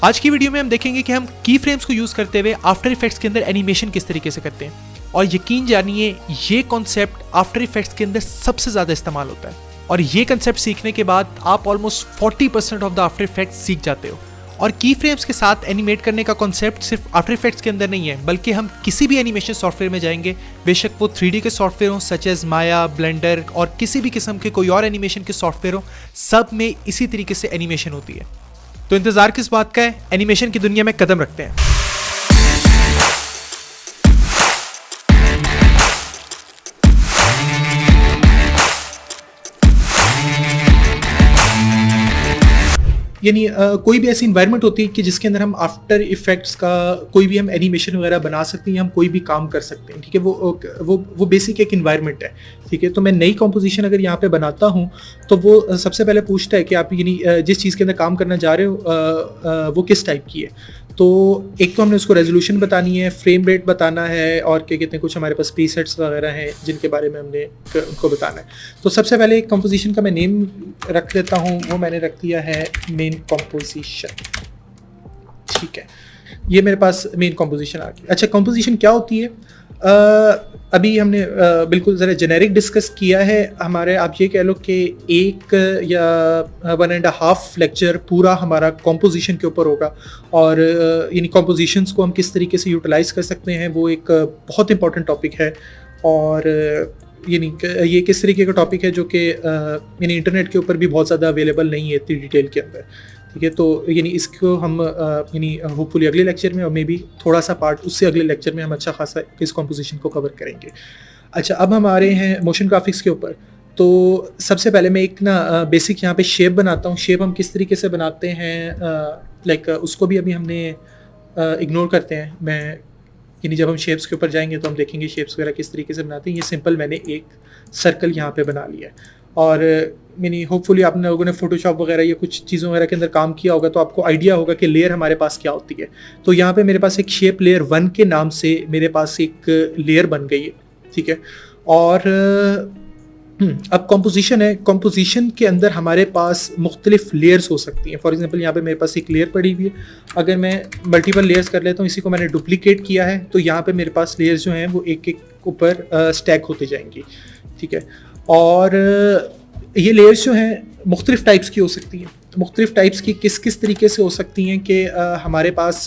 आज की वीडियो में हम देखेंगे कि हम की फ्रेम्स को यूज करते हुए आफ्टर इफेक्ट्स के अंदर एनिमेशन किस तरीके से करते हैं, और यकीन जानिए ये कॉन्सेप्ट आफ्टर इफेक्ट्स के अंदर सबसे ज्यादा इस्तेमाल होता है। और ये कंसेप्ट सीखने के बाद आप almost 40% of the after effects सीख जाते हो। और की फ्रेम्स के साथ एनिमेट करने का कॉन्सेप्ट सिर्फ आफ्टर इफेक्ट्स के अंदर नहीं है, बल्कि हम किसी भी एनिमेशन सॉफ्टवेयर में जाएंगे, बेशक वो 3D के सॉफ्टवेयर हो सच एज माया, ब्लेंडर और किसी भी किस्म के कोई और एनिमेशन के सॉफ्टवेयर हो, सब में इसी तरीके से एनिमेशन होती है। तो इंतजार किस बात का है, एनिमेशन की दुनिया में कदम रखते हैं। यानी कोई भी ऐसी इन्वायरमेंट होती है कि जिसके अंदर हम आफ्टर इफेक्ट्स का कोई भी हम एनिमेशन वगैरह बना सकते हैं, हम कोई भी काम कर सकते हैं। ठीक है, वो बेसिक एक इन्वायरमेंट है। ठीक है, तो मैं नई कॉम्पोजिशन अगर यहाँ पे बनाता हूँ तो वो सबसे पहले पूछता है कि आप यानी जिस चीज़ के अंदर काम करना चाह रहे हो वो किस टाइप की है। तो एक तो हमने उसको रेजोल्यूशन बतानी है, फ्रेम रेट बताना है, और क्या कहते हैं कुछ हमारे पास प्रीसेट्स वगैरह हैं जिनके बारे में हमने उनको बताना है। तो सबसे पहले एक कंपोजिशन का मैं नेम रख देता हूँ, वो मैंने रख दिया है मेन कंपोजिशन। ठीक है, ये मेरे पास मेन कंपोजिशन आ गई। अच्छा, कंपोजिशन क्या होती है? अभी हमने बिल्कुल ज़रा जेनेरिक डिस्कस किया है। हमारे आप ये कह लो कि 1 या 1.5 लेक्चर पूरा हमारा कंपोजिशन के ऊपर होगा, और यानी कंपोजिशंस को हम किस तरीके से यूटिलाइज़ कर सकते हैं वो एक बहुत इंपॉर्टेंट टॉपिक है। और यानी ये किस तरीके का टॉपिक है जो कि यानी इंटरनेट के ऊपर भी बहुत ज़्यादा अवेलेबल नहीं है इतनी डिटेल के अंदर। ठीक है, तो यानी इसको हम यानी होपफुली अगले लेक्चर में और मे बी थोड़ा सा पार्ट उससे अगले लेक्चर में हम अच्छा खासा इस कॉम्पोजिशन को कवर करेंगे। अच्छा, अब हम आ रहे हैं मोशन ग्राफिक्स के ऊपर। तो सबसे पहले मैं एक बेसिक यहाँ पे शेप बनाता हूँ। शेप हम किस तरीके से बनाते हैं, लाइक उसको भी अभी हमने इग्नोर करते हैं। मैं यानी जब हम शेप्स के ऊपर जाएंगे तो हम देखेंगे शेप्स वगैरह किस तरीके से बनाते हैं। ये सिंपल मैंने एक सर्कल यहाँ पे बना लिया है। और यानी होपफुली आप लोगों ने फोटोशॉप वगैरह या कुछ चीज़ों वगैरह के अंदर काम किया होगा, तो आपको आइडिया होगा कि लेयर हमारे पास क्या होती है। तो यहाँ पे मेरे पास एक शेप लेयर 1 के नाम से मेरे पास एक लेयर बन गई है। ठीक है, और अब कंपोजिशन है। कंपोजिशन के अंदर हमारे पास मुख्तलिफ लेयर्स हो सकती हैं। फॉर एग्जांपल यहाँ पे मेरे पास एक लेयर पड़ी हुई है। अगर मैं मल्टीपल लेयर्स कर लेता हूँ, इसी को मैंने डुप्लीकेट किया है, तो यहाँ पे मेरे पास लेयर्स जो हैं वो एक एक ऊपर स्टैक होते जाएंगी। ठीक है, और ये लेयर्स जो हैं मुख्तलिफ टाइप्स की हो सकती हैं। मुख्तलिफ टाइप्स की किस किस तरीके से हो सकती हैं कि हमारे पास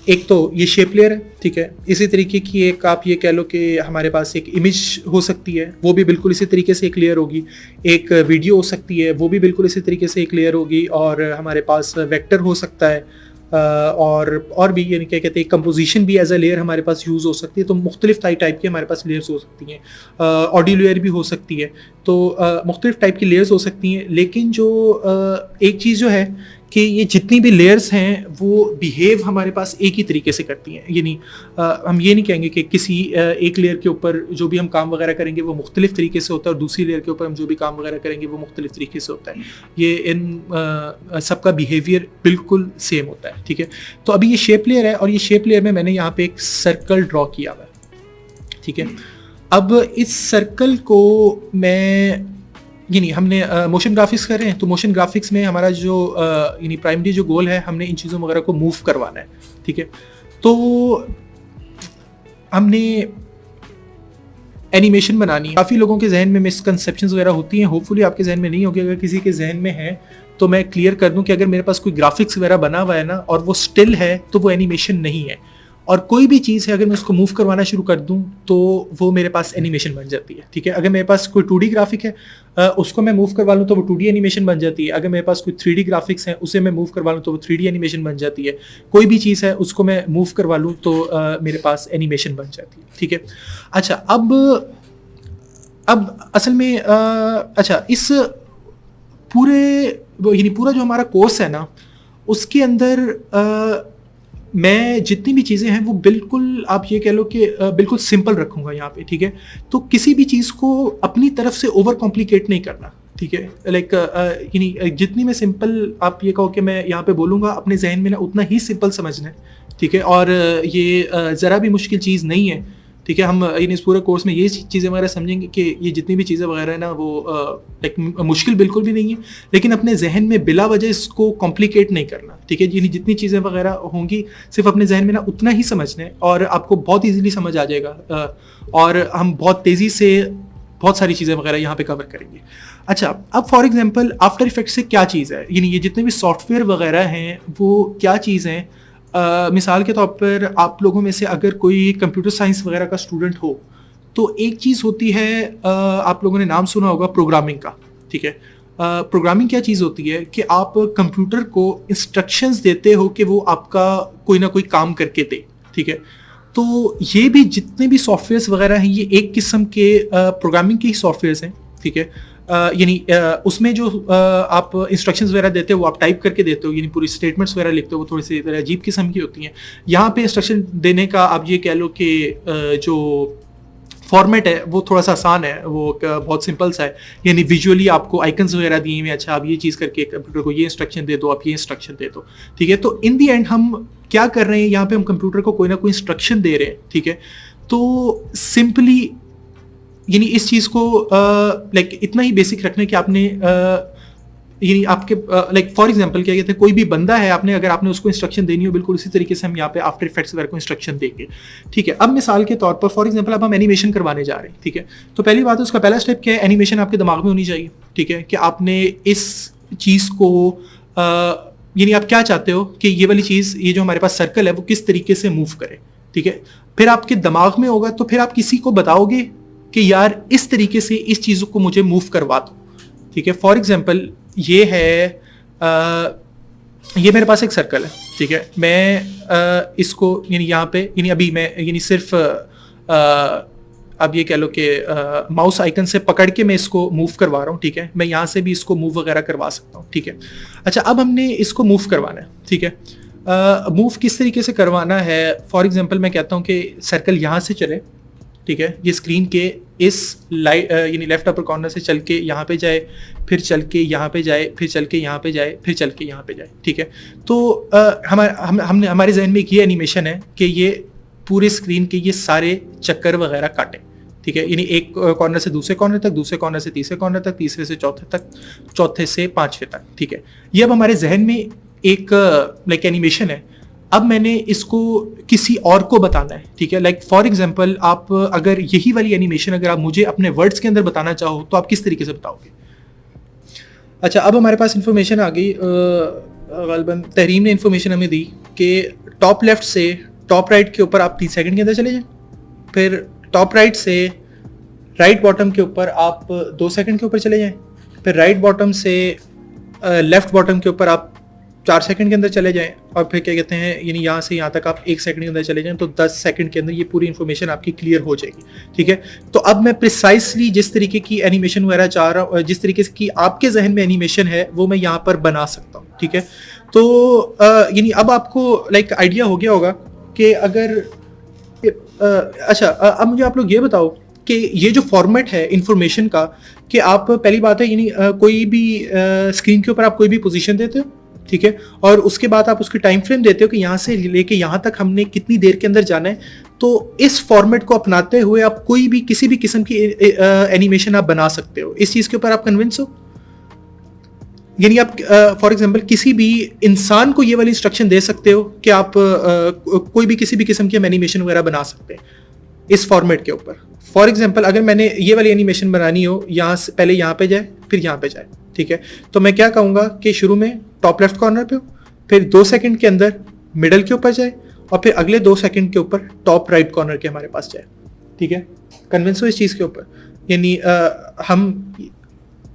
एक तो ये शेप लेयर है। ठीक है, इसी तरीके की एक आप ये कह लो कि हमारे पास एक इमेज हो सकती है, वो भी बिल्कुल इसी तरीके से एक लेयर होगी। एक वीडियो हो सकती है, वो भी बिल्कुल इसी तरीके से एक लेयर होगी। और हमारे पास वेक्टर हो सकता है, और भी यानी क्या कहते हैं कंपोजिशन भी एज अ लेयर हमारे पास यूज़ हो सकती है। तो मुख्तलिफ टाइप की हमारे पास लेयर्स हो सकती हैं। ऑडियो लेयर भी हो सकती है। तो मुख्तलिफ टाइप की लेयर्स हो सकती हैं। लेकिन जो एक चीज़ जो है कि ये जितनी भी लेयर्स हैं वो बिहेव हमारे पास एक ही तरीके से करती हैं। यानी हम ये नहीं कहेंगे कि किसी एक लेयर के ऊपर जो भी हम काम वगैरह करेंगे वो मुख्तलिफ तरीके से होता है, और दूसरी लेयर के ऊपर हम जो भी काम वगैरह करेंगे वो मुख्तलिफ तरीके से होता है। ये इन सबका बिहेवियर बिल्कुल सेम होता है। ठीक है, तो अभी ये शेप लेयर है, और ये शेप लेयर में मैंने यहाँ पे एक सर्कल ड्रॉ किया हुआ है। ठीक है, अब इस सर्कल को मैं यानी हमने मोशन ग्राफिक्स कर रहे हैं, तो मोशन ग्राफिक्स में हमारा जो यानी प्राइमरी जो गोल है, हमने इन चीज़ों वगैरह को मूव करवाना है। ठीक है, तो हमने एनिमेशन बनानी है। काफ़ी लोगों के जहन में मिसकंसेप्शंस वगैरह होती हैं, होपफुली आपके जहन में नहीं होगी। अगर किसी के जहन में है तो मैं क्लियर कर दूं कि अगर मेरे पास कोई ग्राफिक्स वगैरह बना हुआ है ना, और वो स्टिल है, तो वो एनिमेशन नहीं है। और कोई भी चीज़ है अगर मैं उसको मूव करवाना शुरू कर दूं तो वो मेरे पास एनिमेशन बन जाती है। ठीक है, अगर मेरे पास कोई 2D ग्राफिक है उसको मैं मूव करवा लूँ तो वो 2D एनिमेशन बन जाती है। अगर मेरे पास कोई 3D ग्राफिक्स है उसे मैं मूव करवा लूँ तो वो 3D एनिमेशन बन जाती है। कोई भी चीज़ है उसको मैं मूव करवा लूँ तो मेरे पास एनिमेशन बन जाती है। ठीक है, अच्छा, अब असल में अच्छा, इस पूरे यानी पूरा जो हमारा कोर्स है ना, उसके अंदर मैं जितनी भी चीज़ें हैं वो बिल्कुल आप ये कह लो कि बिल्कुल सिंपल रखूँगा यहाँ पे। ठीक है, तो किसी भी चीज़ को अपनी तरफ से ओवर कॉम्प्लिकेट नहीं करना। ठीक है, लाइक यानी जितनी मैं सिंपल आप ये कहो कि मैं यहाँ पे बोलूँगा, अपने जहन में ना उतना ही सिंपल समझना है। ठीक है, और ये ज़रा भी मुश्किल चीज़ नहीं है। ठीक है। हम इन इस पूरे कोर्स में ये चीज़ें वगैरह समझेंगे कि ये जितनी भी चीज़ें वगैरह है ना वो लाइक मुश्किल बिल्कुल भी नहीं है, लेकिन अपने जहन में बिला वजह इसको कॉम्प्लिकेट नहीं करना, ठीक है। यानी जितनी चीज़ें वगैरह होंगी सिर्फ अपने जहन में ना उतना ही समझना है और आपको बहुत ईजीली समझ आ जाएगा और हम बहुत तेज़ी से बहुत सारी चीज़ें वगैरह यहाँ पे कवर करेंगे। अच्छा, अब फॉर एग्जांपल आफ्टर इफेक्ट्स से क्या चीज़ है, यानी ये जितने भी सॉफ्टवेयर वगैरह हैं वो क्या चीज़ हैं। मिसाल के तौर पर आप लोगों में से अगर कोई कंप्यूटर साइंस वगैरह का स्टूडेंट हो तो एक चीज़ होती है, आप लोगों ने नाम सुना होगा प्रोग्रामिंग का, ठीक है। प्रोग्रामिंग क्या चीज़ होती है कि आप कंप्यूटर को इंस्ट्रक्शंस देते हो कि वो आपका कोई ना कोई काम करके दे, ठीक है। तो ये भी जितने भी सॉफ्टवेयर्स वगैरह हैं ये एक किस्म के प्रोग्रामिंग के ही सॉफ्टवेयर्स हैं, ठीक है। यानी उसमें जो आप इंस्ट्रक्शंस वगैरह देते हो वो आप टाइप करके देते हो, यानी पूरी स्टेटमेंट्स वगैरह लिखते हो, वो थोड़ी सी अजीब किस्म की होती हैं। यहाँ पे इंस्ट्रक्शन देने का आप ये कह लो कि जो फॉर्मेट है वो थोड़ा सा आसान है, वो बहुत सिंपल सा है, यानी विजुअली आपको आइकन्स वगैरह दिए हुए, अच्छा आप ये चीज़ करके कंप्यूटर को ये इंस्ट्रक्शन दे दो, आप ये इंस्ट्रक्शन दे दो, ठीक है। तो इन दी एंड हम क्या कर रहे हैं यहाँ पे, हम कंप्यूटर को कोई ना कोई इंस्ट्रक्शन दे रहे हैं, ठीक है। तो सिंपली यानी इस चीज़ को लाइक इतना ही बेसिक रखने कि आपने यानी आपके लाइक फॉर एग्जांपल क्या कहते हैं, कोई भी बंदा है, आपने अगर आपने उसको इंस्ट्रक्शन देनी हो बिल्कुल उसी तरीके से हम यहाँ पे आफ्टर इफेक्ट्स वगैरह को इंस्ट्रक्शन देंगे, ठीक है। अब मिसाल के तौर पर फॉर एग्जांपल अब हम एनिमेशन करवाने जा रहे हैं, ठीक है। तो पहली बात है उसका पहला स्टेप क्या है, एनिमेशन आपके दिमाग में होनी चाहिए, ठीक है, कि आपने इस चीज़ को यानी आप क्या चाहते हो कि ये वाली चीज़, ये जो हमारे पास सर्कल है वो किस तरीके से मूव करे, ठीक है। फिर आपके दिमाग में होगा तो फिर आप किसी को बताओगे कि यार इस तरीके से इस चीज़ को मुझे मूव करवा दो, ठीक है। फॉर एग्जांपल ये है ये मेरे पास एक सर्कल है, ठीक है। मैं इसको यानी यहाँ पे यानी अभी मैं यानी सिर्फ अब ये कह लो कि माउस आइकन से पकड़ के मैं इसको मूव करवा रहा हूँ, ठीक है। मैं यहाँ से भी इसको मूव वगैरह करवा सकता हूँ, ठीक है। अच्छा, अब हमने इसको मूव करवाना है, ठीक है। मूव किस तरीके से करवाना है, फॉर एग्जांपल मैं कहता हूँ कि सर्कल यहाँ से चले, ठीक है, ये स्क्रीन के इस यानी लेफ्ट अपर कॉर्नर से चल के यहाँ पे जाए, फिर चल के यहाँ पे जाए, फिर चल के यहाँ पे जाए, फिर चल के यहाँ पे जाए, ठीक है। तो हमने हमारे जहन में एक ये एनिमेशन है कि ये पूरे स्क्रीन के ये सारे चक्कर वगैरह काटें, ठीक है। यानी एक कॉर्नर से दूसरे कॉर्नर तक, दूसरे कॉर्नर से तीसरे कॉर्नर तक, तीसरे से चौथे तक, चौथे से पाँचवें तक, ठीक है। ये अब हमारे जहन में एक लाइक एनिमेशन है। अब मैंने इसको किसी और को बताना है, ठीक है। लाइक फॉर एग्जांपल आप अगर यही वाली एनिमेशन अगर आप मुझे अपने वर्ड्स के अंदर बताना चाहो तो आप किस तरीके से बताओगे। अच्छा, अब हमारे पास इंफॉर्मेशन आ गई, गलबन तहरीम ने इंफॉर्मेशन हमें दी कि टॉप लेफ्ट से टॉप राइट के ऊपर आप 30 सेकंड के अंदर चले जाएं, फिर टॉप राइट से राइट बॉटम के ऊपर आप 2 सेकंड के ऊपर चले जाएं, फिर राइट बॉटम से लेफ्ट बॉटम के ऊपर आप 4 सेकंड के अंदर चले जाएं, और फिर क्या कहते हैं यानी यहाँ से यहाँ तक आप 1 सेकंड के अंदर चले जाएं, तो 10 सेकंड के अंदर ये पूरी इन्फॉर्मेशन आपकी क्लियर हो जाएगी, ठीक है। तो अब मैं प्रिसाइसली जिस तरीके की एनिमेशन वगैरह चाह रहा हूँ, जिस तरीके की आपके जहन में एनिमेशन है वो मैं यहाँ पर बना सकता हूँ, ठीक है। तो यानी अब आपको लाइक आइडिया हो गया होगा कि अगर अच्छा, अब मुझे आप लोग ये बताओ कि ये जो फॉर्मेट है इंफॉर्मेशन का, कि आप पहली बात है यानी कोई भी स्क्रीन के ऊपर आप कोई भी पोजीशन देते हो, ठीक है, और उसके बाद आप उसकी टाइम फ्रेम देते हो कि यहाँ से लेके यहाँ तक हमने कितनी देर के अंदर जाना है। तो इस फॉर्मेट को अपनाते हुए आप कोई भी किसी भी किस्म की एनिमेशन आप बना सकते हो। इस चीज़ के ऊपर आप कन्विंस हो, यानी आप फॉर एग्जांपल किसी भी इंसान को ये वाली इंस्ट्रक्शन दे सकते हो कि आप कोई भी किसी भी किस्म की हम एनिमेशन वगैरह बना सकते हैं इस फॉर्मेट के ऊपर। फॉर एग्जांपल अगर मैंने ये वाली एनिमेशन बनानी हो, यहाँ से पहले यहाँ पे जाए फिर यहाँ पे जाए, ठीक है, तो मैं क्या कहूँगा कि शुरू में टॉप लेफ्ट कॉर्नर पे हो, फिर 2 सेकंड के अंदर मिडल के ऊपर जाए, और फिर अगले 2 सेकंड के ऊपर टॉप राइट कॉर्नर के हमारे पास जाए, ठीक है। कन्विंस हो इस चीज़ के ऊपर, यानी हम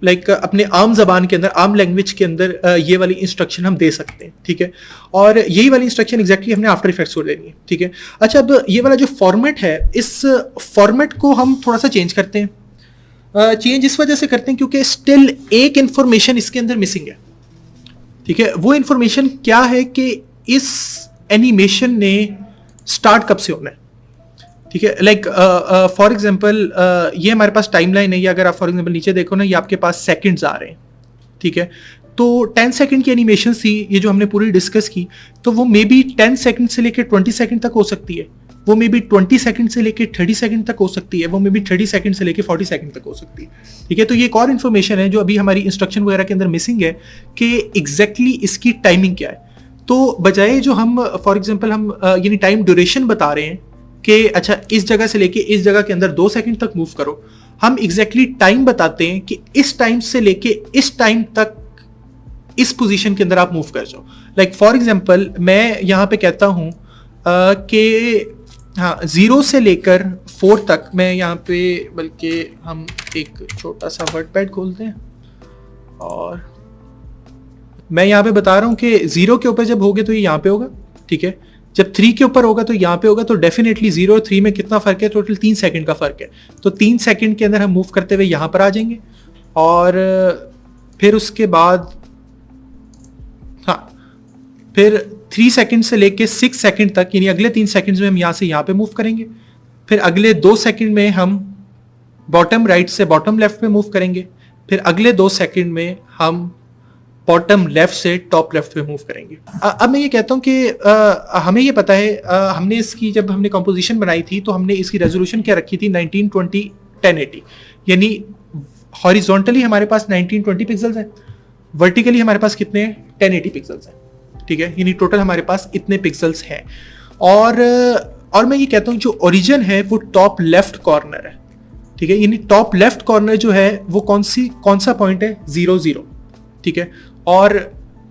लाइक अपने आम जबान के अंदर, आम लैंग्वेज के अंदर ये वाली इंस्ट्रक्शन हम दे सकते हैं, ठीक है। और यही वाली इंस्ट्रक्शन एग्जैक्टली हमने आफ्टर इफेक्ट्स को देनी है, ठीक है। अच्छा, अब ये वाला जो फॉर्मेट है, इस फॉर्मेट को हम थोड़ा सा चेंज करते हैं। चेंज इस वजह से करते हैं क्योंकि स्टिल एक इंफॉर्मेशन इसके अंदर मिसिंग है, ठीक है। वो इंफॉर्मेशन क्या है कि इस एनिमेशन ने स्टार्ट कब से होना है, ठीक है। लाइक फॉर एग्जांपल ये हमारे पास टाइमलाइन है, ये अगर आप फॉर एग्जांपल नीचे देखो ना, ये आपके पास सेकंड्स आ रहे हैं, ठीक है। तो 10 सेकंड की एनिमेशन थी ये जो हमने पूरी डिस्कस की, तो वो मे बी 10 सेकंड से लेकर 20 सेकंड तक हो सकती है, वो मे बी 20 सेकंड से लेके 30 सेकंड तक हो सकती है, वो मे बी 30 सेकंड से लेके 40 सेकंड तक हो सकती है। ठीक है, तो ये एक और इन्फॉर्मेशन है जो अभी हमारी इंस्ट्रक्शन वगैरह के अंदर मिसिंग है कि एग्जैक्टली इसकी टाइमिंग क्या है। तो बजाय जो हम फॉर एग्जांपल हम यानी टाइम ड्यूरेशन बता रहे हैं कि अच्छा इस जगह से लेके इस जगह के अंदर 2 सेकंड तक मूव करो, हम एग्जैक्टली टाइम बताते हैं कि इस टाइम से लेके इस टाइम तक इस पोजीशन के अंदर आप मूव कर जाओ। लाइक फॉर एग्जांपल मैं यहाँ पे कहता हूँ कि हाँ 0 से लेकर 4 तक मैं यहाँ पे, बल्कि हम एक छोटा सा वर्ड पैड खोलते हैं और मैं यहाँ पे बता रहा हूँ कि 0 के ऊपर जब होगे तो ये यहाँ पे होगा। ठीक है, जब 3 के ऊपर होगा तो यहाँ पे होगा। तो डेफिनेटली 0 और 3 में कितना फर्क है? टोटल 3 सेकंड का फर्क है। तो 3 सेकंड के अंदर हम मूव करते हुए यहाँ पर आ जाएंगे और फिर उसके बाद हाँ फिर 3 सेकंड से लेके 6 सेकंड तक, यानी अगले 3 सेकंड्स में हम यहाँ से यहाँ पे मूव करेंगे। फिर अगले 2 सेकंड में हम बॉटम राइट से बॉटम लेफ्ट पे मूव करेंगे। फिर अगले 2 सेकंड में हम बॉटम लेफ्ट से टॉप लेफ्ट पे मूव करेंगे। अब मैं ये कहता हूँ कि हमें ये पता है, हमने इसकी जब हमने कंपोजिशन बनाई थी तो हमने इसकी रेजोल्यूशन क्या रखी थी? 1920 1080, यानी हॉरिजॉन्टली हमारे पास 1920 पिक्सल्स है, वर्टिकली हमारे पास कितने हैं? 1080 पिक्सल्स हैं। ठीक है, यानी टोटल हमारे पास इतने पिक्सल्स हैं। और मैं ये कहता हूँ जो ओरिजिन है वो टॉप लेफ्ट कॉर्नर है। ठीक है, यानी टॉप लेफ्ट कॉर्नर जो है वो कौन सा पॉइंट है? 0 0। ठीक है, और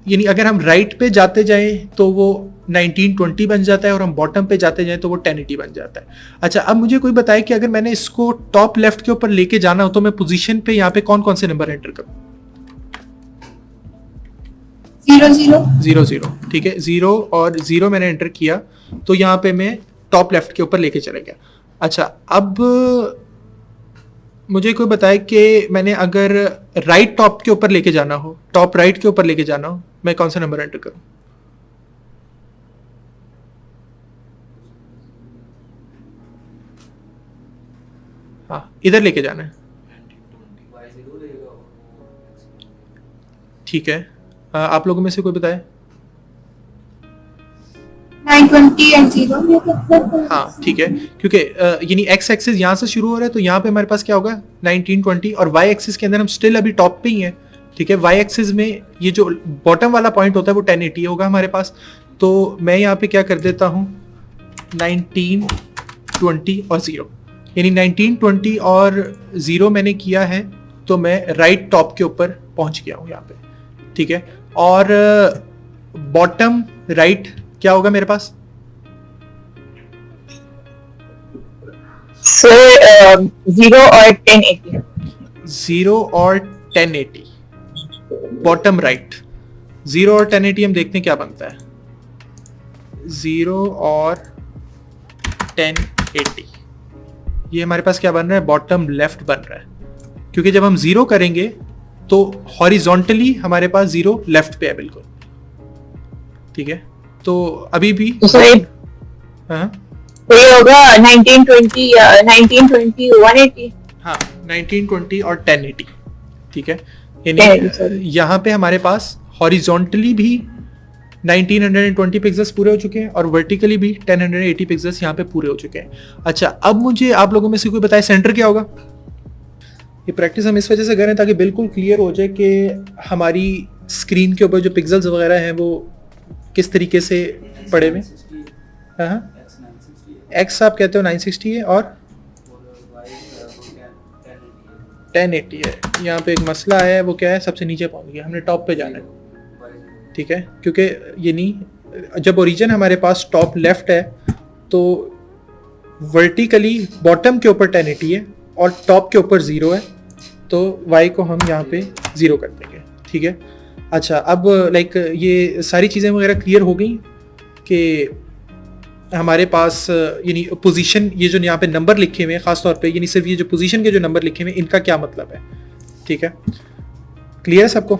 यानी अगर हम राइट पे जाते जाएं तो वो 1920 बन जाता है और हम बॉटम पे जाते जाएं तो वो 1080 बन जाता है। अच्छा, अब मुझे कोई बताए कि अगर मैंने इसको टॉप लेफ्ट के ऊपर लेके जाना हो तो मैं पोजीशन पे यहाँ पे कौन कौन से नंबर एंटर करूँ? 0 0 0 0। ठीक है, 0 और 0 मैंने एंटर किया तो यहाँ पे मैं टॉप लेफ्ट के ऊपर लेके चला गया। अच्छा, अब मुझे कोई बताए कि मैंने अगर राइट टॉप के ऊपर लेके जाना हो, टॉप राइट के ऊपर लेके जाना हो, मैं कौन सा नंबर एंटर करूं? हाँ, इधर लेके जाना है। ठीक है, आप लोगों में से कोई बताए? 920 and 0। हाँ ठीक है, क्योंकि यानी एक्स एक्सिस यहाँ से शुरू हो रहा है तो यहाँ पे हमारे पास क्या होगा? 1920, और वाई एक्सिस के अंदर हम स्टिल अभी टॉप पे ही हैं। ठीक है, वाई एक्सिस में ये जो बॉटम वाला पॉइंट होता है वो 1080 होगा हमारे पास। तो मैं यहाँ पे क्या कर देता हूँ? 1920 और 0, यानी 1920 और 0 मैंने किया है तो मैं राइट टॉप के ऊपर पहुँच गया हूँ यहाँ पे। ठीक है, और बॉटम राइट क्या होगा मेरे पास? So 0 और 1080। 0 और 1080, बॉटम राइट। 0 और 1080 हम देखते हैं क्या बनता है। 0 और 1080 ये हमारे पास क्या बन रहा है? बॉटम लेफ्ट बन रहा है, क्योंकि जब हम 0 करेंगे तो हॉरिजॉन्टली हमारे पास 0 लेफ्ट पे है बिल्कुल। ठीक है, तो अभी भी हाँ तो ये होगा 1920 180। हाँ 1920 और 1080। ठीक है, यानी यहाँ पे हमारे पास हॉरिजॉन्टली भी 1920 पिक्सल्स पूरे हो चुके हैं और वर्टिकली भी 1080 पिक्सल्स यहाँ पे पूरे हो चुके हैं। अच्छा, अब मुझे आप लोगों में से कोई बताए सेंटर क्या होगा? ये प्रैक्टिस हम इस वजह से कर रहे हैं ताकि बिल्कुल क्लियर हो जाए कि हमारी स्क्रीन के ऊपर जो पिक्सल्स वगैरह हैं वो किस तरीके से पड़े हुए। हाँ, एक्स आप कहते हो 960 है और 1080 है। यहाँ पे एक मसला है, वो क्या है? सबसे नीचे पहुंच गया, हमने टॉप पे जाना है। ठीक है, क्योंकि ये नहीं, जब ओरिजिन हमारे पास टॉप लेफ्ट है तो वर्टिकली बॉटम के ऊपर 1080 है और टॉप के ऊपर 0 है, तो y को हम यहाँ पे 0 कर देंगे। ठीक है, अच्छा, अब लाइक ये सारी चीज़ें वगैरह क्लियर हो गई कि हमारे पास यानी पोजीशन, ये जो यहाँ पे नंबर लिखे हुए हैं खासतौर पे, यानी सिर्फ ये जो पोजीशन के जो नंबर लिखे हुए हैं इनका क्या मतलब है? ठीक है, क्लियर है सबको?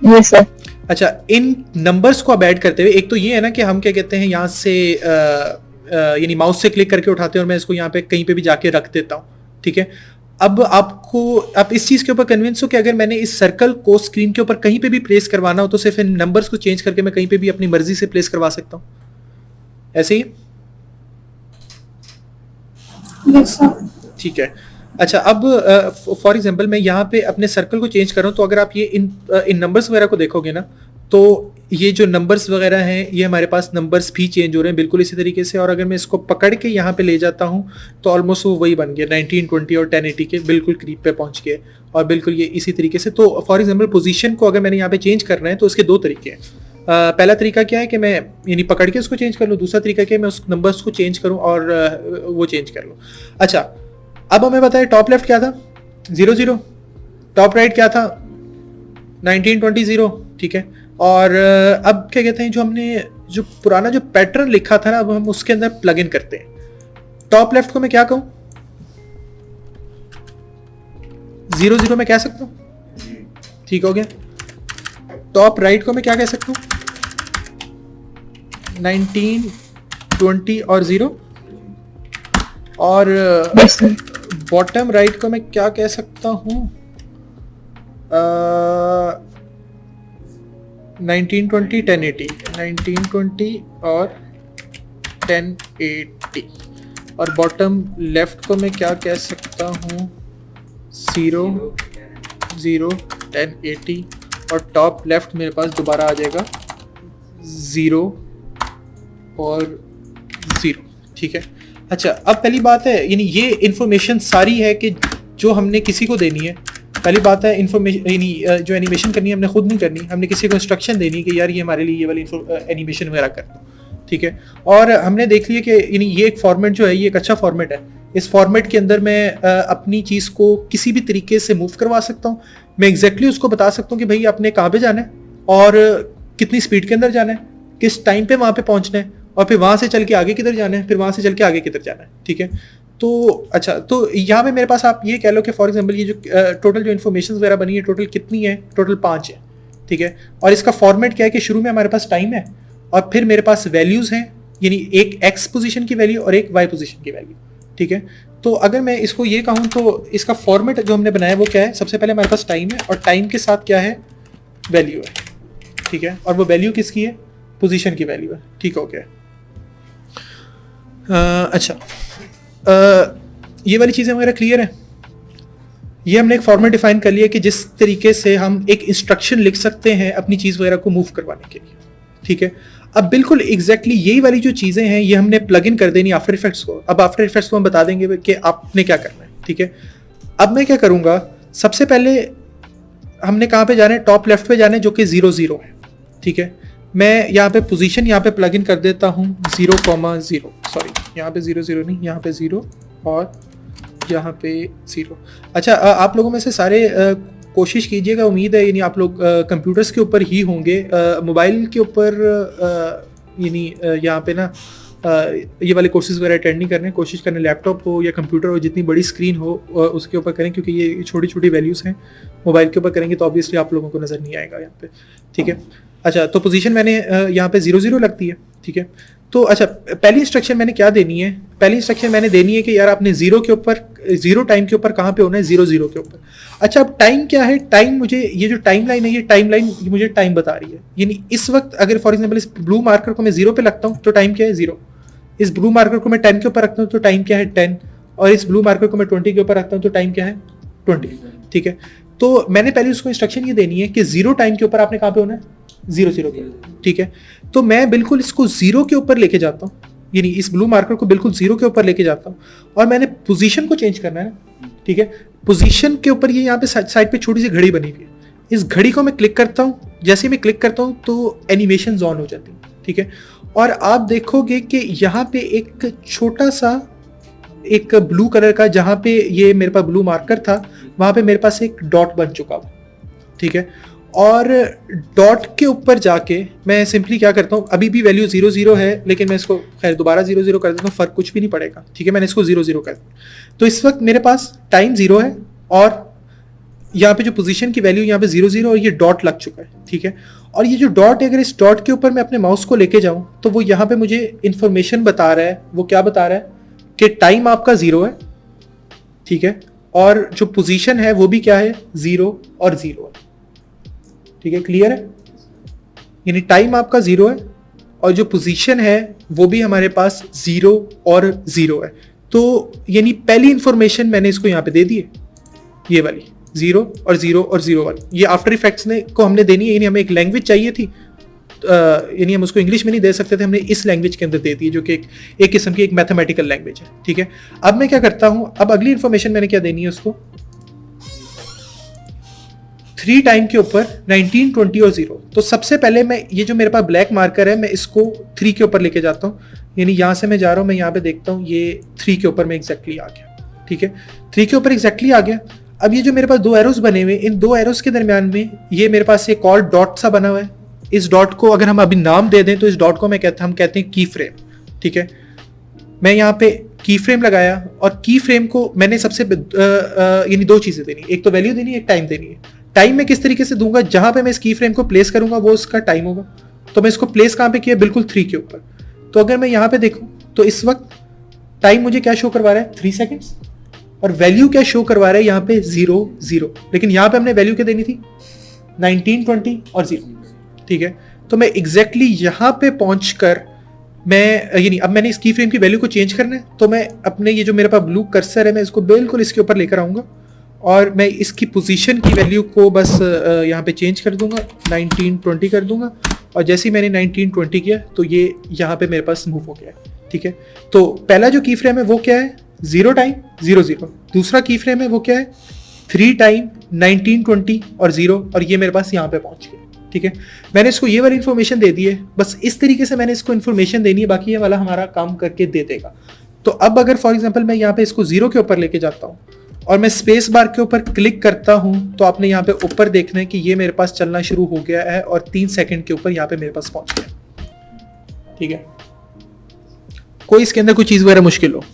Yes sir. अच्छा, इन नंबर्स को अब ऐड करते हुए, एक तो ये है ना कि हम क्या कहते हैं, यहाँ से यानी माउस से क्लिक करके उठाते हैं और मैं इसको यहाँ पे कहीं पे भी जाके रख देता हूँ। ठीक है, अब आप इस चीज़ के ऊपर कन्विंस हो कि अगर मैंने इस सर्कल को स्क्रीन के ऊपर कहीं पे भी प्लेस करवाना हो तो सिर्फ इन नंबर्स को चेंज करके मैं कहीं पे भी अपनी मर्जी से प्लेस करवा सकता हूँ। ऐसे ही? Yes sir. ठीक है। अच्छा, अब फॉर एग्जांपल मैं यहाँ पे अपने सर्कल को चेंज कर रहा हूँ, तो अगर आप ये इन नंबर्स वगैरह को देखोगे ना, तो ये जो नंबर्स वगैरह हैं ये हमारे पास नंबर्स भी चेंज हो रहे हैं बिल्कुल इसी तरीके से। और अगर मैं इसको पकड़ के यहाँ पे ले जाता हूँ तो ऑलमोस्ट वो वही बन गया, 1920 और 1080 के बिल्कुल करीब पे पहुँच गए, और बिल्कुल ये इसी तरीके से। तो फॉर एग्जाम्पल पोजीशन को अगर मैंने यहाँ पे चेंज करना है तो उसके दो तरीके हैं। पहला तरीका क्या है कि मैं यानी पकड़ के उसको चेंज कर लूँ, दूसरा तरीका क्या है मैं उस नंबर्स को चेंज करूँ और वो चेंज कर लूँ। अच्छा, अब हमें बताए टॉप लेफ्ट क्या था, 00, टॉप राइट क्या था, 1920, ठीक है। और अब क्या कहते हैं, जो हमने जो पुराना जो पैटर्न लिखा था ना, अब हम उसके अंदर प्लग इन करते हैं। टॉप लेफ्ट को मैं क्या कहूं, 00 में कह सकता हूं, ठीक हो गया। टॉप राइट को मैं क्या कह सकता हूं, 1920 और 0। और बॉटम राइट को मैं क्या कह सकता हूं, 1920 1080, 1920 और 1080। और बॉटम लेफ्ट को मैं क्या कह सकता हूँ, 0 0 1080। और टॉप लेफ्ट मेरे पास दोबारा आ जाएगा 0 और 0, ठीक है। अच्छा, अब पहली बात है, यानी ये इन्फॉर्मेशन सारी है कि जो हमने किसी को देनी है। पहली बात है इन्फॉर्मेशन, यानी जो एनिमेशन करनी है हमने खुद नहीं करनी, हमने किसी को इंस्ट्रक्शन देनी है कि यार ये हमारे लिए ये वाली एनिमेशन वगैरह कर दो, ठीक है। और हमने देख लिया कि यानी ये एक फॉर्मेट जो है ये एक अच्छा फॉर्मेट है। इस फॉर्मेट के अंदर मैं अपनी चीज़ को किसी भी तरीके से मूव करवा सकता हूँ। मैं एग्जैक्टली उसको बता सकता हूँ कि भाई आपने कहाँ पे जाना है और कितनी स्पीड के अंदर जाना है, किस टाइम पे वहाँ पे पहुँचना है, और फिर वहाँ से चल के आगे किधर जाना है, फिर वहाँ से चल के आगे किधर जाना है, ठीक है। तो अच्छा, तो यहाँ पे मेरे पास आप ये कह लो कि फॉर एग्जांपल ये जो टोटल जो इन्फॉर्मेशन वगैरह बनी है टोटल कितनी है, टोटल 5 है, ठीक है। और इसका फॉर्मेट क्या है कि शुरू में हमारे पास टाइम है और फिर मेरे पास वैल्यूज़ हैं, यानी एक एक्स पोजीशन की वैल्यू और एक वाई पोजीशन की वैल्यू, ठीक है। तो अगर मैं इसको ये कहूँ तो इसका फॉर्मेट जो हमने बनाया वो क्या है, सबसे पहले हमारे पास टाइम है और टाइम के साथ क्या है, वैल्यू है, ठीक है। और वो वैल्यू किसकी है, पोजीशन की वैल्यू है, ठीक हो गया। अच्छा, ये वाली चीज़ें वगैरह क्लियर है। ये हमने एक फॉर्मेट डिफाइन कर लिया कि जिस तरीके से हम एक इंस्ट्रक्शन लिख सकते हैं अपनी चीज़ वगैरह को मूव करवाने के लिए, ठीक है। अब बिल्कुल एग्जैक्टली यही वाली जो चीज़ें हैं ये हमने प्लग इन कर देनी आफ्टर इफेक्ट्स को। अब आफ्टर इफेक्ट्स को हम बता देंगे कि आपने क्या करना है, ठीक है। अब मैं क्या करूँगा, सबसे पहले हमने कहाँ पे जाना है, टॉप लेफ्ट पे जाना है जो कि 00 है, ठीक है। मैं यहाँ पे पोजीशन यहाँ पे प्लग इन कर देता हूँ 0,0, सॉरी यहाँ पे 00 नहीं, यहाँ पे 0 और यहाँ पे 0। अच्छा, आप लोगों में से सारे कोशिश कीजिएगा, उम्मीद है यानी आप लोग कंप्यूटर्स के ऊपर ही होंगे, मोबाइल के ऊपर यानी यहाँ पे ना ये वाले कोर्सेज वगैरह अटेंड नहीं करने, कोशिश करने लैपटॉप हो या कंप्यूटर हो, जितनी बड़ी स्क्रीन हो उसके ऊपर करें, क्योंकि ये छोटी छोटी वैल्यूज़ हैं। मोबाइल के ऊपर करेंगे तो ऑब्वियसली आप लोगों को नज़र नहीं आएगा यहाँ पे, ठीक है। अच्छा, तो पोजीशन मैंने यहाँ पे 00 लगती है, ठीक है। तो अच्छा, पहली इंस्ट्रक्शन मैंने क्या देनी है, पहली इंस्ट्रक्शन मैंने देनी है कि यार आपने 0 के ऊपर, 0 टाइम के ऊपर कहाँ पे होना है, 00 के ऊपर। अच्छा, अब टाइम क्या है, टाइम मुझे ये जो टाइम लाइन है, ये टाइम लाइन मुझे टाइम बता रही है। यानी इस वक्त अगर फॉर एग्जाम्पल इस ब्लू मार्कर को मैं 0 पे लगता हूँ तो टाइम क्या है, 0। इस ब्लू मार्कर को मैं 10 के ऊपर रखता हूँ तो टाइम क्या है, 10। और इस ब्लू मार्कर को मैं 20 के ऊपर रखता हूँ तो टाइम क्या है, 20, ठीक है। तो मैंने पहले उसको इंस्ट्रक्शन ये देनी है कि 0 टाइम के ऊपर आपने कहाँ पे होना है, 00 के, ठीक है। तो मैं बिल्कुल इसको 0 के ऊपर लेके जाता हूँ, यानी इस ब्लू मार्कर को बिल्कुल 0 के ऊपर लेके जाता हूँ और मैंने पोजीशन को चेंज करना है, ठीक है। पोजीशन के ऊपर ये यहाँ पे साइड पे छोटी सी घड़ी बनी हुई है, इस घड़ी को मैं क्लिक करता हूँ। जैसे मैं क्लिक करता हूँ तो एनिमेशन ऑन हो जाती है, ठीक है। और आप देखोगे कि यहाँ पे एक छोटा सा एक ब्लू कलर का, जहाँ पे ये मेरे पास ब्लू मार्कर था वहाँ पे मेरे पास एक डॉट बन चुका हुआ, ठीक है। और डॉट के ऊपर जाके मैं सिंपली क्या करता हूँ, अभी भी वैल्यू 00 है लेकिन मैं इसको खैर दोबारा 00 कर देता हूँ, फर्क कुछ भी नहीं पड़ेगा, ठीक है। मैंने इसको 00 कर दिया। तो इस वक्त मेरे पास टाइम 0 है और यहाँ पे जो पोजीशन की वैल्यू यहाँ पे 00 और ये डॉट लग चुका है, ठीक है। और ये जो डॉट है, अगर इस डॉट के ऊपर मैं अपने माउस को लेके जाऊँ तो वो यहाँ पे मुझे इंफॉर्मेशन बता रहा है। वो क्या बता रहा है कि टाइम आपका 0 है, ठीक है। और जो पोजीशन है वो भी क्या है, 0 और 0 है, ठीक है। क्लियर है, यानी टाइम आपका 0 है और जो पोजीशन है वो भी हमारे पास 0 और 0 है। तो यानी पहली इंफॉर्मेशन मैंने इसको यहाँ पे दे दी है, ये वाली 0 और 0 और 0 वाली, ये आफ्टर इफेक्ट्स ने को हमने देनी है। यानी हमें एक लैंग्वेज चाहिए थी, यानी हम उसको इंग्लिश में नहीं दे सकते थे, हमने इस लैंग्वेज के अंदर दे दी है, जो कि एक किस्म की एक मैथमेटिकल लैंग्वेज है। ठीक है, अब मैं क्या करता हूँ, अब अगली इंफॉर्मेशन मैंने क्या देनी है उसको, 3 टाइम के ऊपर 19, 20 और 0। तो सबसे पहले मैं ये जो मेरे पास ब्लैक मार्कर है, मैं इसको 3 के ऊपर लेके जाता हूँ। यानी यहाँ से मैं जा रहा हूँ, मैं यहाँ पे देखता हूँ ये 3 के ऊपर मैं एग्जैक्टली आ गया। ठीक है, 3 के ऊपर एग्जैक्टली आ गया। अब ये जो मेरे पास 2 एरोस बने हुए, इन 2 एरोस के दरमियान में ये मेरे पास एक और डॉट सा बना हुआ है। इस डॉट को अगर हम अभी नाम दे दें तो इस डॉट को हम कहते हैं की फ्रेम। ठीक है, मैं यहाँ पे की फ्रेम लगाया, और की फ्रेम को मैंने सबसे यानी 2 चीजें देनी, एक तो वैल्यू देनी है, एक टाइम देनी है। टाइम मैं किस तरीके से दूंगा, जहां पे मैं इस की फ्रेम को प्लेस करूंगा वो उसका टाइम होगा। तो मैं इसको प्लेस कहां पे किया, बिल्कुल 3 के ऊपर। तो अगर मैं यहाँ पे देखूं तो इस वक्त टाइम मुझे क्या शो करवा रहा है, 3 सेकेंड्स, और वैल्यू क्या शो करवा रहा है यहाँ पे 0, 0। लेकिन यहाँ पे हमने वैल्यू क्या देनी थी, 19, 20 और 0। ठीक है, तो मैं एग्जैक्टली यहाँ पे पहुंचकर मैं यानी अब मैंने इस की फ्रेम की वैल्यू को चेंज करना है, तो मैं अपने ये जो मेरे पास ब्लू कर्सर है मैं इसको बिल्कुल इसके ऊपर लेकर आऊंगा, और मैं इसकी पोजीशन की वैल्यू को बस यहाँ पे चेंज कर दूंगा, 19, 20 कर दूंगा। और जैसे ही मैंने 19, 20 किया तो ये यहाँ पे मेरे पास मूव हो गया है। ठीक है, तो पहला जो की फ्रेम है वो क्या है, 0 टाइम 0, 0। दूसरा की फ्रेम है वो क्या है, 3 टाइम 19, 20 और 0, और ये मेरे पास यहाँ पे पहुंच गया। ठीक है, मैंने इसको ये वाली इन्फॉर्मेशन दे दी है, बस इस तरीके से मैंने इसको इन्फॉर्मेशन देनी है, बाकी ये वाला हमारा काम करके दे देगा। तो अब अगर फॉर एग्जांपल मैं यहाँ पे इसको 0 के ऊपर लेके जाता हूँ और मैं स्पेस बार के ऊपर क्लिक करता हूं, तो आपने यहाँ पे ऊपर देखना है कि ये मेरे पास चलना शुरू हो गया है, और 3 सेकंड के ऊपर यहाँ पे मेरे पास पहुंच गया। ठीक है, कोई इसके अंदर कोई चीज वगैरह मुश्किल हो?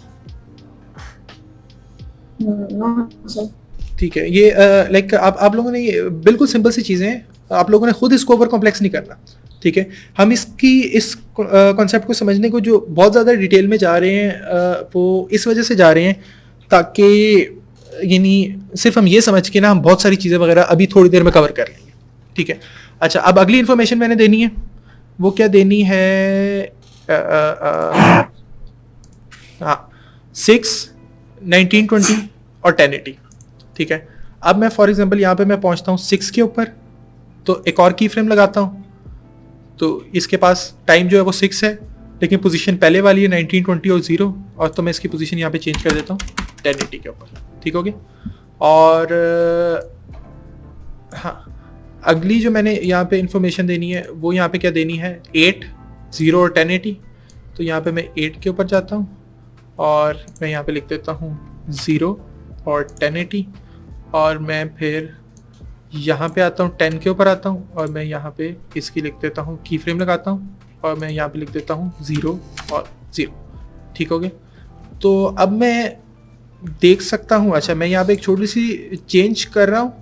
ठीक है, ये लाइक आप लोगों ने ये बिल्कुल सिंपल सी चीजें हैं, आप लोगों ने खुद इसको ओवर कॉम्प्लेक्स नहीं करना। ठीक है, हम इस कॉन्सेप्ट को समझने को जो बहुत ज़्यादा डिटेल में जा रहे हैं वो इस वजह से जा रहे हैं ताकि यानी सिर्फ हम ये समझ के ना हम बहुत सारी चीज़ें वगैरह अभी थोड़ी देर में कवर कर लेंगे। ठीक है, अच्छा, अब अगली इन्फॉर्मेशन मैंने देनी है, वो क्या देनी है, हाँ 6, 19, 20 और 1080। ठीक है, अब मैं फॉर एग्जांपल यहाँ पे मैं पहुँचता हूँ 6 के ऊपर, तो एक और की फ्रेम लगाता हूँ, तो इसके पास टाइम जो है वो 6 है, लेकिन पोजीशन पहले वाली है 19, 20 और 0, और तो मैं इसकी पोजीशन यहाँ पे चेंज कर देता हूँ 1080 के ऊपर। ठीक हो गया। और हाँ, अगली जो मैंने यहाँ पे इंफॉर्मेशन देनी है वो यहाँ पे क्या देनी है, 8, 0 और 1080। तो यहाँ पे मैं 8 के ऊपर जाता हूँ और मैं यहाँ पे लिख देता हूँ 0 और 1080, और मैं फिर यहाँ पे आता हूँ 10 के ऊपर आता हूँ और मैं यहाँ पे इसकी लिख देता हूँ, की फ्रेम लगाता हूँ और मैं यहाँ पे लिख देता हूँ 0 और 0। ठीक हो गया। तो अब मैं देख सकता हूँ, अच्छा मैं यहाँ पे एक छोटी सी चेंज कर रहा हूँ,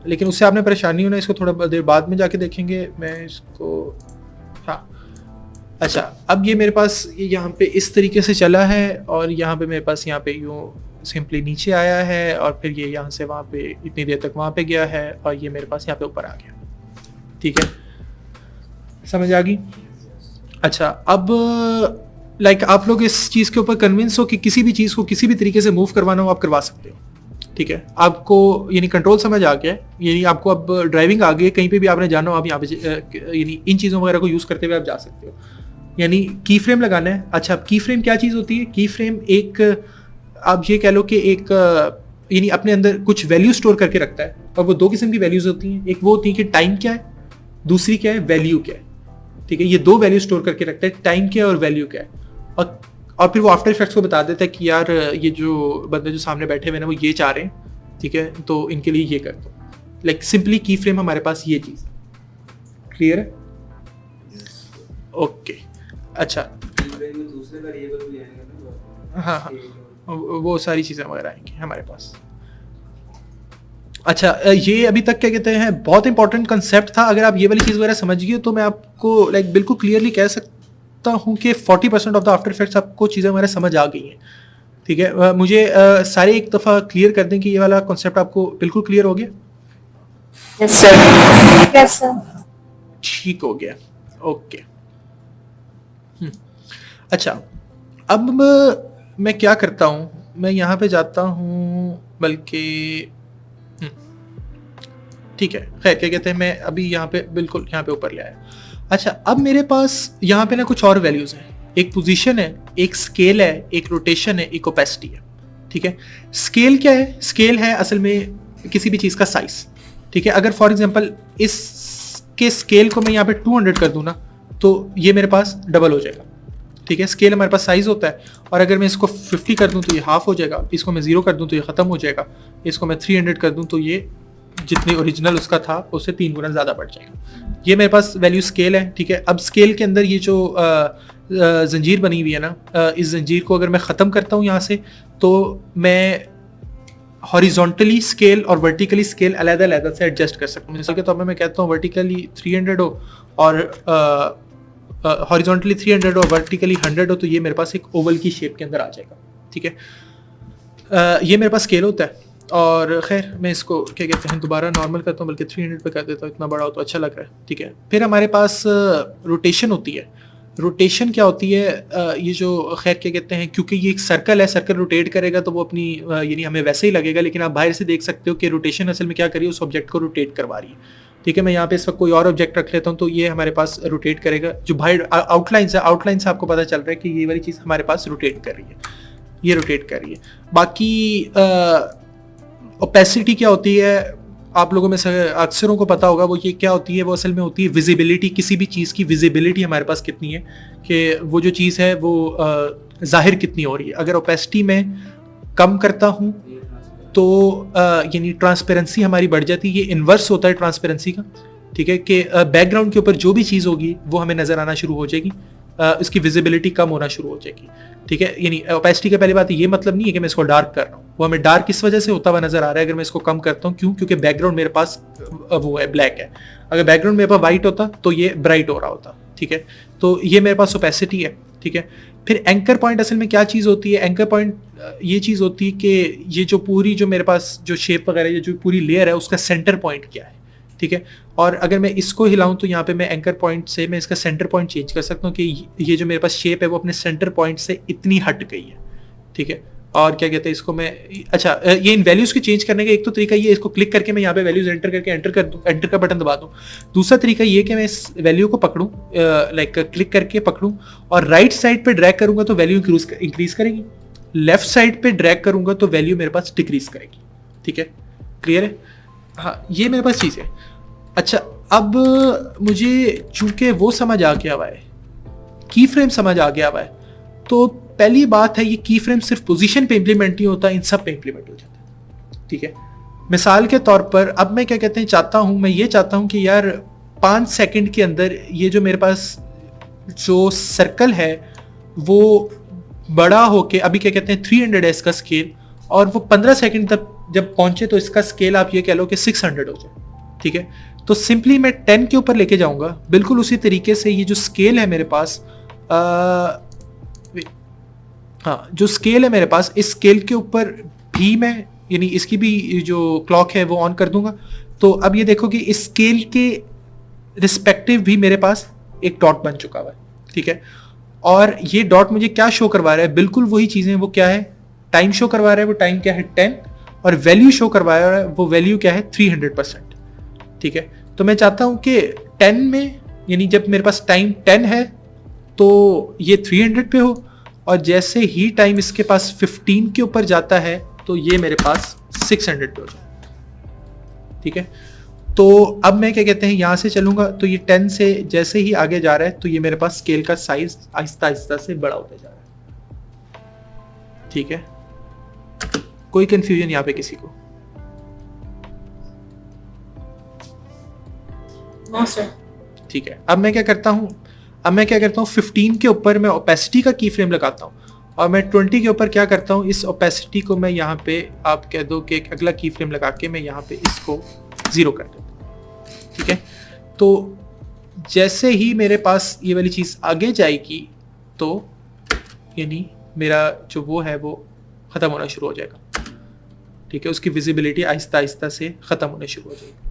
लेकिन उससे आपने परेशानी होना, इसको थोड़ा देर बाद में जाके देखेंगे। मैं इसको, हाँ अच्छा, अब ये मेरे पास यहाँ पे इस तरीके से चला है और यहाँ पे मेरे पास यहाँ पे यूँ सिंपली नीचे आया है और फिर ये यहाँ से वहाँ पे इतनी देर तक वहाँ पे गया है और ये मेरे पास यहाँ पे ऊपर आ गया। ठीक है, समझ आ गई। अच्छा, अब लाइक आप लोग इस चीज़ के ऊपर कन्विंस हो कि किसी भी चीज़ को किसी भी तरीके से मूव करवाना हो आप करवा सकते हो। ठीक है, आपको यानी कंट्रोल समझ आ गया है, यानी आपको अब ड्राइविंग आ गई है, कहीं पे भी आपने जाना हो आप यहाँ पे यानी इन चीज़ों वगैरह को यूज़ करते हुए आप जा सकते हो। यानी की फ्रेम लगाना है। अच्छा, की फ्रेम क्या चीज़ होती है? की फ्रेम एक, आप ये कह लो कि एक यानी अपने अंदर कुछ वैल्यू स्टोर करके रखता है, और वो 2 किस्म की वैल्यूज होती हैं। एक वो होती है कि टाइम क्या है, दूसरी क्या है, वैल्यू क्या है। ठीक है, ये 2 वैल्यू स्टोर करके रखता है, टाइम क्या है और वैल्यू क्या है। और फिर वो आफ्टर इफेक्ट्स को बता देता है कि यार ये जो बंदे जो सामने बैठे हुए हैं वो ये चाह रहे हैं, ठीक है, तो इनके लिए ये कर दो। लाइक सिंपली की फ्रेम हमारे पास ये चीज़ क्लियर है? ओके, अच्छा, हाँ हाँ, वो सारी चीज़ें वगैरह आएंगी हमारे पास। अच्छा, ये अभी तक क्या कहते हैं बहुत इंपॉर्टेंट कंसेप्ट था। अगर आप ये वाली चीज़ वगैरह समझ गए तो मैं आपको लाइक बिल्कुल क्लियरली कह सकता हूँ कि 40% ऑफ द आफ्टर इफेक्ट्स आपको चीज़ें वगैरह समझ आ गई हैं। ठीक है, मुझे सारे एक दफ़ा क्लियर कर दें कि ये वाला कॉन्सेप्ट आपको बिल्कुल क्लियर हो गया? Yes sir. Yes sir. ठीक हो गया, ओके। अच्छा, अब मैं क्या करता हूँ, मैं यहाँ पे जाता हूँ, बल्कि ठीक है, खैर क्या कहते हैं, मैं अभी यहाँ पे बिल्कुल यहाँ पे ऊपर ले आया। अच्छा, अब मेरे पास यहाँ पे ना कुछ और वैल्यूज हैं, एक पोजीशन है, एक स्केल है, एक रोटेशन है, एक ओपेसिटी है। ठीक है, स्केल क्या है? स्केल है असल में किसी भी चीज़ का साइज। ठीक है, अगर फॉर एग्जांपल इसके स्केल को मैं यहाँ पे 200 कर दूँ ना, तो ये मेरे पास डबल हो जाएगा। ठीक है, स्केल हमारे पास साइज होता है, और अगर मैं इसको 50 कर दूं तो ये हाफ हो जाएगा, इसको मैं 0 कर दूं तो ये ख़त्म हो जाएगा, इसको मैं 300 कर दूं तो ये जितनी ओरिजिनल उसका था उससे 3 गुना ज़्यादा बढ़ जाएगा। ये मेरे पास वैल्यू स्केल है। ठीक है, अब स्केल के अंदर ये जो जंजीर बनी हुई है ना, इस जंजीर को अगर मैं ख़त्म करता हूँ यहाँ से, तो मैं हॉरिजॉन्टली स्केल और वर्टिकली स्केल अलग-अलग से एडजस्ट कर सकता हूँ। मिसाल के तौर पर मैं कहता हूँ वर्टिकली 300 हो और हॉरिजॉन्टली 300 और वर्टिकली 100 हो, तो ये मेरे पास एक ओवल की शेप के अंदर आ जाएगा। ठीक है, ये मेरे पास स्केल होता है। और खैर मैं इसको क्या कहते हैं दोबारा नॉर्मल करता हूँ, बल्कि 300 पे कर देता हूँ, इतना बड़ा हो तो अच्छा लग रहा है। ठीक है, फिर हमारे पास रोटेशन होती है। रोटेशन क्या होती है? ये जो खैर क्या कहते हैं, क्योंकि ये एक सर्कल है, सर्कल रोटेट करेगा तो वो अपनी यानी हमें वैसे ही लगेगा, लेकिन आप बाहर से देख सकते हो कि रोटेशन असल में क्या करी है, उस ऑब्जेक्ट को रोटेट करवा रही है। ठीक है, मैं यहाँ पे इस वक्त कोई और ऑब्जेक्ट रख लेता हूँ, तो ये हमारे पास रोटेट करेगा। जो बाहर आउटलाइन है, आउटलाइन से आपको पता चल रहा है कि ये वाली चीज़ हमारे पास रोटेट कर रही है, ये रोटेट कर रही है। बाकी ओपेसिटी क्या होती है, आप लोगों में से अक्सरों को पता होगा, वो ये क्या होती है, वो असल में होती है विजिबिलिटी। किसी भी चीज़ की विजिबिलिटी हमारे पास कितनी है, कि वो जो चीज़ है वो जाहिर कितनी हो रही है। अगर ओपेसिटी में कम करता हूँ तो यानी ट्रांसपेरेंसी हमारी बढ़ जाती है। ये इन्वर्स होता है ट्रांसपेरेंसी का। ठीक है, कि बैकग्राउंड के ऊपर जो भी चीज़ होगी वो हमें नज़र आना शुरू हो जाएगी, इसकी विजिबिलिटी कम होना शुरू हो जाएगी। ठीक है, यानी ओपेसिटी का पहली बात ये मतलब नहीं है कि मैं इसको डार्क कर रहा हूँ, वो हमें डार्क किस वजह से होता हुआ नजर आ रहा है अगर मैं इसको कम करता हूँ। क्यों? क्योंकि बैकग्राउंड मेरे पास वो है, ब्लैक है। अगर बैकग्राउंड मेरे पास वाइट होता तो ये ब्राइट हो रहा होता। ठीक है, तो ये मेरे पास ओपेसिटी है। ठीक है, फिर एंकर पॉइंट असल में क्या चीज़ होती है? एंकर पॉइंट ये चीज़ होती है कि ये जो पूरी जो मेरे पास जो शेप वगैरह ये जो पूरी लेयर है उसका सेंटर पॉइंट क्या है। ठीक है, और अगर मैं इसको हिलाऊं तो यहाँ पे मैं एंकर पॉइंट से मैं इसका सेंटर पॉइंट चेंज कर सकता हूँ कि ये जो मेरे पास शेप है वो अपने सेंटर पॉइंट से इतनी हट गई है। ठीक है, और क्या कहते हैं इसको मैं, अच्छा ये इन वैल्यूज़ की चेंज करने का एक तो तरीका ये, इसको क्लिक करके मैं यहाँ पे वैल्यूज एंटर करके एंटर का बटन दबा दूँ। दूसरा तरीका ये कि मैं इस वैल्यू को पकड़ूँ, लाइक क्लिक करके पकड़ूँ और राइट साइड पे ड्रैग करूँगा तो वैल्यू इंक्रीज करेगी, लेफ्ट साइड पे ड्रैग करूँगा तो वैल्यू मेरे पास डिक्रीज करेगी। ठीक है, क्लियर है? हाँ, ये मेरे पास चीज़ है। अच्छा, अब मुझे चूंकि वो समझ आ गया हुआ है, की फ्रेम समझ आ गया हुआ है, तो पहली बात है ये की फ्रेम सिर्फ पोजीशन पे इंप्लीमेंट नहीं होता, इन सब पे इंप्लीमेंट हो जाता है। ठीक है, मिसाल के तौर पर अब मैं क्या कहते हैं चाहता हूं, मैं ये चाहता हूं कि यार 5 सेकंड के अंदर ये जो मेरे पास जो सर्कल है वो बड़ा होके, अभी क्या कहते हैं 300 है इसका स्केल, और वो 15 सेकंड तक जब पहुंचे तो इसका स्केल आप ये कह लो कि 600 हो जाए। ठीक है, तो सिंपली मैं 10 के ऊपर लेके जाऊंगा। बिल्कुल उसी तरीके से ये जो स्केल है मेरे पास, हाँ जो स्केल है मेरे पास, इस स्केल के ऊपर भी मैं यानी इसकी भी जो क्लॉक है वो ऑन कर दूंगा। तो अब ये देखो कि इस स्केल के रिस्पेक्टिव भी मेरे पास एक डॉट बन चुका हुआ है। ठीक है, और ये डॉट मुझे क्या शो करवा रहा है? बिल्कुल वही चीज़ें, वो क्या है? टाइम शो करवा रहा है। वो टाइम क्या है? 10। और वैल्यू शो करवा रहा है, वो वैल्यू क्या है? 300%। ठीक है, तो मैं चाहता हूं कि 10 में, यानी जब मेरे पास टाइम 10 है तो ये 300 पे हो, और जैसे ही टाइम इसके पास 15 के ऊपर जाता है तो ये मेरे पास 600 पे हो जाए। ठीक है, तो अब मैं क्या कहते हैं यहां से चलूंगा तो ये 10 से जैसे ही आगे जा रहा है तो ये मेरे पास स्केल का साइज आहिस्ता आहिस्ता से बड़ा होता जा रहा है। ठीक है, कोई कंफ्यूजन यहाँ पे किसी को? No sir. ठीक है, अब मैं क्या करता हूँ 15 के ऊपर मैं ओपेसिटी का की फ्रेम लगाता हूँ, और मैं 20 के ऊपर क्या करता हूँ, इस ओपेसिटी को मैं यहाँ पे आप कह दो कि एक अगला की फ्रेम लगा के मैं यहाँ पे इसको 0 कर देता हूँ। ठीक है, तो जैसे ही मेरे पास ये वाली चीज़ आगे जाएगी तो यानी मेरा जो वो है वो ख़त्म होना शुरू हो जाएगा। ठीक है, उसकी विजिबिलिटी आहिस्ता आहिस्ता से ख़त्म होने शुरू हो जाएगी।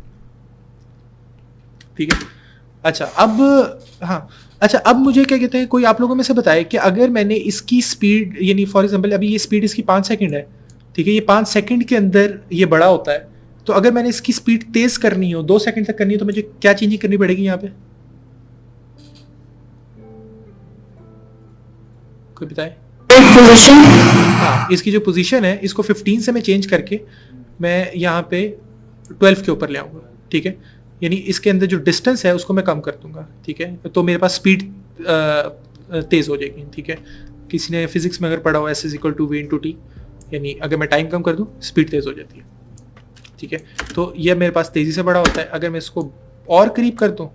ठीक है, अच्छा अब, हाँ अच्छा अब मुझे क्या कहते हैं, कोई आप लोगों में से बताए कि अगर मैंने इसकी स्पीड, यानी फॉर एग्जांपल अभी ये स्पीड इसकी 5 सेकंड है, ठीक है, ये 5 सेकंड के अंदर ये बड़ा होता है, तो अगर मैंने इसकी स्पीड तेज करनी हो, 2 सेकंड तक करनी हो, तो मुझे क्या चेंजिंग करनी पड़ेगी यहाँ पे, कोई बताए? पोजीशन। हाँ, इसकी जो पोजीशन है इसको 15 से मैं चेंज करके मैं यहाँ पे 12 के ऊपर ले आऊँगा, ठीक है, यानी इसके अंदर जो डिस्टेंस है उसको मैं कम कर दूंगा, ठीक है, तो मेरे पास स्पीड तेज़ हो जाएगी, ठीक है। किसी ने फिजिक्स में अगर पढ़ा हो S=v/t, यानी अगर मैं टाइम कम कर दूँ स्पीड तेज़ हो जाती है, ठीक है। तो ये मेरे पास तेज़ी से बड़ा होता है, अगर मैं इसको और करीब कर दूँ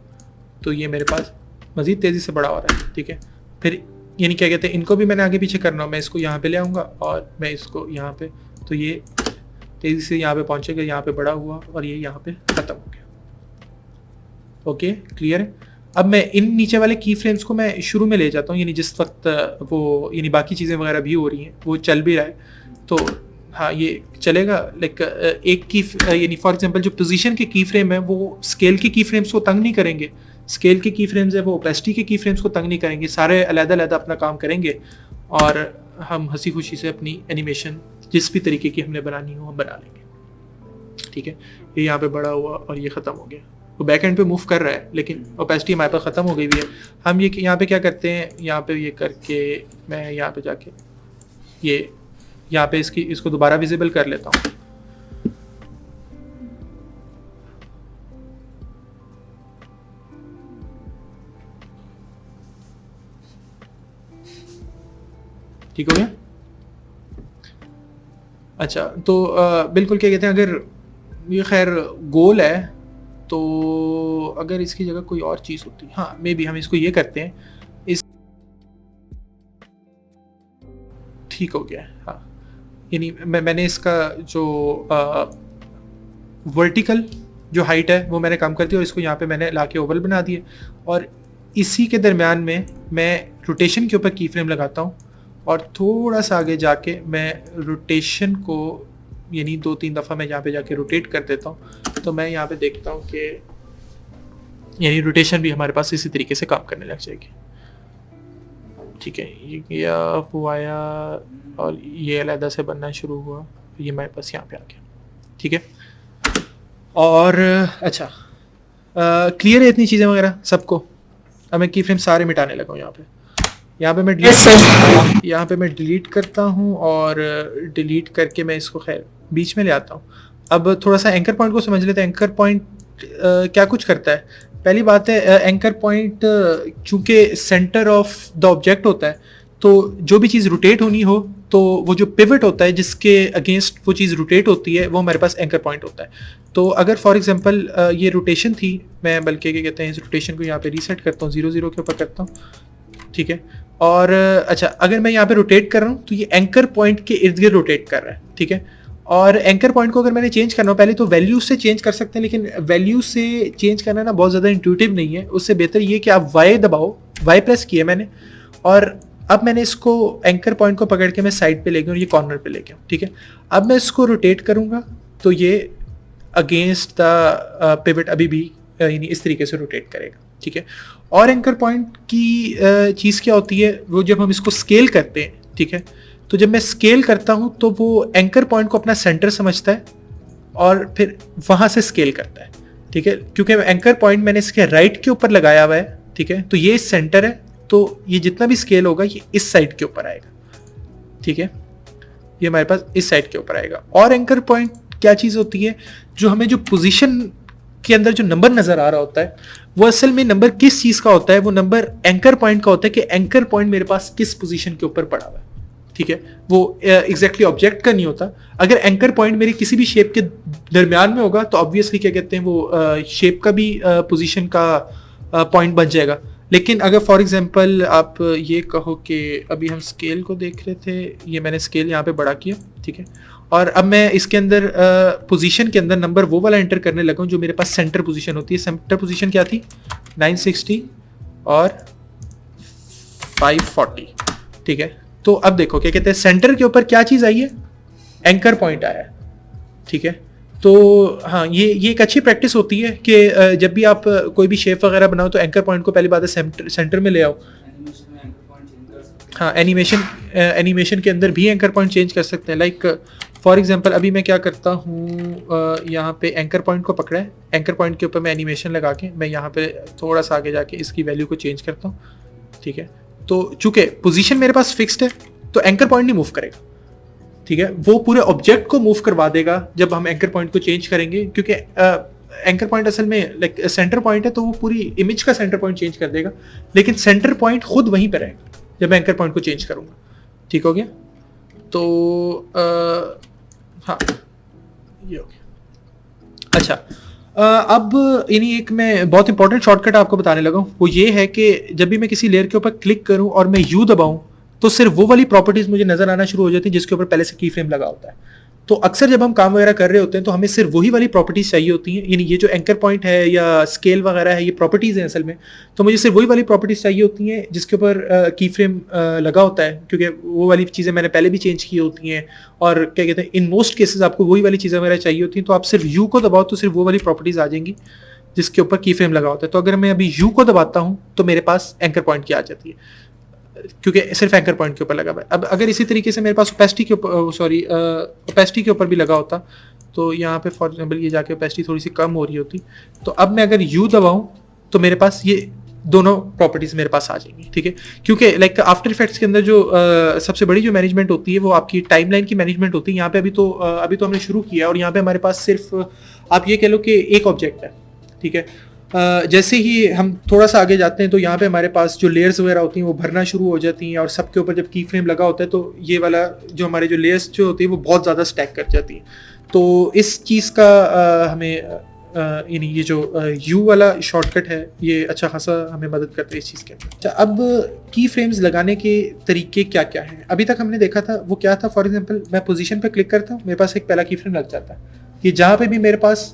तो ये मेरे पास मज़ीद तेज़ी से बड़ा हो रहा है, ठीक है। फिर यानी क्या कहते हैं, इनको भी मैंने आगे पीछे करना हो, मैं इसको यहाँ पे ले आऊँगा और मैं इसको यहाँ पे, तो ये तेज़ी से यहाँ पे पहुँचेगा, यहाँ पे बड़ा हुआ और ये यहाँ पे ख़त्म हो गया। ओके, क्लियर है। अब मैं इन नीचे वाले की फ्रेम्स को मैं शुरू में ले जाता हूँ, यानी जिस वक्त वो यानी बाकी चीज़ें वगैरह भी हो रही हैं, वो चल भी रहा है, तो हाँ ये चलेगा। लाइक एक की यानी फॉर एग्जांपल जो पोजीशन के की फ्रेम है वो स्केल के की फ्रेम्स को तंग नहीं करेंगे, स्केल के की फ्रेम्स है वो ओपेसिटी के की फ्रेम्स को तंग नहीं करेंगे, सारे अलग-अलग अपना काम करेंगे और हम हंसी खुशी से अपनी एनिमेशन जिस भी तरीके की हमने बनानी हो हम बना लेंगे, ठीक है। ये यहाँ पे बड़ा हुआ और ये ख़त्म हो गया, वो बैक एंड पे मूव कर रहा है लेकिन ओपेसिटी हमारे पास ख़त्म हो गई भी है। हम ये यहाँ पे क्या करते हैं, यहाँ पे ये करके मैं यहाँ पे जाके ये यहाँ पे इसको दोबारा विजिबल कर लेता हूँ। ठीक हो गया। अच्छा तो बिल्कुल क्या कहते हैं, अगर ये खैर गोल है तो अगर इसकी जगह कोई और चीज़ होती, हाँ मे बी हम इसको ये करते हैं, इस ठीक हो गया, हाँ यानी मैंने इसका जो वर्टिकल जो हाइट है वो मैंने कम कर दी और इसको यहाँ पे मैंने लाके ओवल बना दिए और इसी के दरमियान में मैं रोटेशन के ऊपर की फ्रेम लगाता हूँ और थोड़ा सा आगे जाके मैं रोटेशन को यानी 2-3 दफ़ा मैं यहाँ पे जाके रोटेट कर देता हूँ, तो मैं यहाँ पे देखता हूँ कि यानी रोटेशन भी हमारे पास इसी तरीके से काम करने लग जाएगी, ठीक है। ये गया, वो आया और ये अलहदा से बनना शुरू हुआ, ये मेरे पास यहाँ पे आ गया, ठीक है। और अच्छा क्लियर है इतनी चीज़ें वगैरह सबको। अब मैं की फ्रेम सारे मिटाने लगा हूँ, यहाँ पे मैं डिलीट करता हूँ और डिलीट करके मैं इसको खैर बीच में ले आता हूँ। अब थोड़ा सा एंकर पॉइंट को समझ लेते हैं। एंकर पॉइंट क्या कुछ करता है। पहली बात है, एंकर पॉइंट चूँकि सेंटर ऑफ द ऑब्जेक्ट होता है, तो जो भी चीज़ रोटेट होनी हो तो वो जो पिवट होता है जिसके अगेंस्ट वो चीज़ रोटेट होती है वो हमारे पास एंकर पॉइंट होता है। तो अगर फॉर एग्जांपल ये रोटेशन थी, मैं बल्कि क्या कहते हैं इस रोटेशन को यहाँ पे रीसेट करता हूँ, 0 के ऊपर करता हूँ, ठीक है। और अच्छा अगर मैं यहाँ पे रोटेट कर रहा हूँ तो ये एंकर पॉइंट के इर्द गिर्द रोटेट कर रहा है, ठीक है। और एंकर पॉइंट को अगर मैंने चेंज करना हो, पहले तो वैल्यू से चेंज कर सकते हैं, लेकिन वैल्यू से चेंज करना ना बहुत ज़्यादा इंट्यूटिव नहीं है। उससे बेहतर ये कि आप वाई दबाओ, वाई प्रेस किया मैंने, और अब मैंने इसको एंकर पॉइंट को पकड़ के मैं साइड पे ले गया और ये कॉर्नर पे ले गया, ठीक है। अब मैं इसको रोटेट करूँगा तो ये अगेंस्ट द पिवट अभी भी यानी इस तरीके से रोटेट करेगा, ठीक है। और एंकर पॉइंट की चीज़ क्या होती है, वो जब हम इसको स्केल करते हैं, ठीक है, तो जब मैं स्केल करता हूँ तो वो एंकर पॉइंट को अपना सेंटर समझता है और फिर वहाँ से स्केल करता है, ठीक है। क्योंकि एंकर पॉइंट मैंने इसके राइट के ऊपर लगाया हुआ है, ठीक है, तो ये सेंटर है, तो ये जितना भी स्केल होगा ये इस साइड के ऊपर आएगा, ठीक है, ये हमारे पास इस साइड के ऊपर आएगा। और एंकर पॉइंट क्या चीज़ होती है, जो हमें जो पोजीशन के अंदर जो नंबर नज़र आ रहा होता है वो असल में नंबर किस चीज़ का होता है, वो नंबर एंकर पॉइंट का होता है कि एंकर पॉइंट मेरे पास किस पोजीशन के ऊपर पड़ा हुआ है, ठीक है। वो एग्जैक्टली ऑब्जेक्ट का नहीं होता। अगर एंकर पॉइंट मेरी किसी भी शेप के दरमियान में होगा तो ऑब्वियसली क्या कहते हैं वो शेप का भी पोजीशन का पॉइंट बन जाएगा। लेकिन अगर फॉर एग्जांपल आप ये कहो कि अभी हम स्केल को देख रहे थे, ये मैंने स्केल यहाँ पे बड़ा किया, ठीक है, और अब मैं इसके अंदर पोजीशन के अंदर नंबर वो वाला एंटर करने लगा हूँ जो मेरे पास सेंटर पोजीशन होती है। सेंटर पोजीशन क्या थी, 960 और 540, ठीक है। तो अब देखो क्या कहते हैं, सेंटर के ऊपर क्या चीज़ आई है, एंकर पॉइंट आया है, ठीक है। तो हाँ, ये एक अच्छी प्रैक्टिस होती है कि जब भी आप कोई भी शेप वगैरह बनाओ तो एंकर पॉइंट को पहली बात है सेंटर में ले आओ। हाँ, एनिमेशन के अंदर भी एंकर पॉइंट चेंज कर सकते हैं। लाइक फॉर एग्जांपल अभी मैं क्या करता हूँ, यहाँ पे एंकर पॉइंट को पकड़ा है, एंकर पॉइंट के ऊपर मैं एनिमेशन लगा के मैं यहाँ पे थोड़ा सा आगे जाके इसकी वैल्यू को चेंज करता हूँ, ठीक है। तो चूंकि पोजीशन मेरे पास फिक्स्ड है तो एंकर पॉइंट नहीं मूव करेगा, ठीक है। वो पूरे ऑब्जेक्ट को मूव करवा देगा जब हम एंकर पॉइंट को चेंज करेंगे, क्योंकि एंकर पॉइंट असल में लाइक सेंटर पॉइंट है, तो वो पूरी इमेज का सेंटर पॉइंट चेंज कर देगा, लेकिन सेंटर पॉइंट खुद वहीं पर रहेगा जब मैं एंकर पॉइंट को चेंज करूँगा। ठीक हो गया? तो हाँ, ये हो गया। अच्छा, अब यानी एक मैं बहुत इंपॉर्टेंट शॉर्टकट आपको बताने लगा हूँ, वो ये है कि जब भी मैं किसी लेयर के ऊपर क्लिक करूँ और मैं यू दबाऊँ तो सिर्फ वो वाली प्रॉपर्टीज मुझे नजर आना शुरू हो जाती है जिसके ऊपर पहले से की फ्रेम लगा होता है। तो अक्सर जब हम काम वगैरह कर रहे होते हैं तो हमें सिर्फ वही वाली प्रॉपर्टीज चाहिए होती हैं, यानी ये जो एंकर पॉइंट है या स्केल वगैरह है ये प्रॉपर्टीज हैं असल में, तो मुझे सिर्फ वही वाली प्रॉपर्टीज चाहिए होती हैं जिसके ऊपर की फ्रेम लगा होता है, क्योंकि वो वाली चीज़ें मैंने पहले भी चेंज की होती हैं और क्या कहते हैं इन मोस्ट केसेस आपको वही वाली चीज़ें वगैरह चाहिए होती हैं। तो आप सिर्फ यू को दबाओ तो सिर्फ वो वाली प्रॉपर्टीज आ जाएंगी जिसके ऊपर की फ्रेम लगा होता है। तो अगर मैं अभी यू को दबाता हूँ तो मेरे पास एंकर पॉइंट की आ जाती है, क्योंकि सिर्फ एंकर पॉइंट के ऊपर लगा हुआ है। अब अगर इसी तरीके से मेरे पास ओपेसिटी के ऊपर भी लगा होता तो यहाँ पे फॉर एग्जांपल ये जाके ओपेसिटी थोड़ी सी कम हो रही होती, तो अब मैं अगर यू दबाऊँ तो मेरे पास ये दोनों प्रॉपर्टीज मेरे पास आ जाएंगी, ठीक है। क्योंकि लाइक आफ्टर इफेक्ट्स के अंदर जो सबसे बड़ी जो मैनेजमेंट होती है वो आपकी टाइमलाइन की मैनेजमेंट होती है। यहाँ पे अभी तो हमने शुरू किया और यहाँ पे हमारे पास सिर्फ आप ये कह लो कि एक ऑब्जेक्ट है, ठीक है। जैसे ही हम थोड़ा सा आगे जाते हैं तो यहाँ पे हमारे पास जो लेयर्स वगैरह होती हैं वो भरना शुरू हो जाती हैं और सबके ऊपर जब की फ्रेम लगा होता है तो ये वाला जो हमारे जो लेयर्स जो होती है वो बहुत ज़्यादा स्टैक कर जाती है। तो इस चीज़ का हमें यानी ये जो यू वाला शॉर्टकट है ये अच्छा खासा हमें मदद करता है इस चीज़ के अंदर। अच्छा, अब की फ्रेम्स लगाने के तरीके क्या क्या हैं? अभी तक हमने देखा था वो क्या था, फॉर एग्जाम्पल मैं पोजिशन पर क्लिक करता हूँ, मेरे पास एक पहला की फ्रेम लग जाता है। ये जहाँ पर भी मेरे पास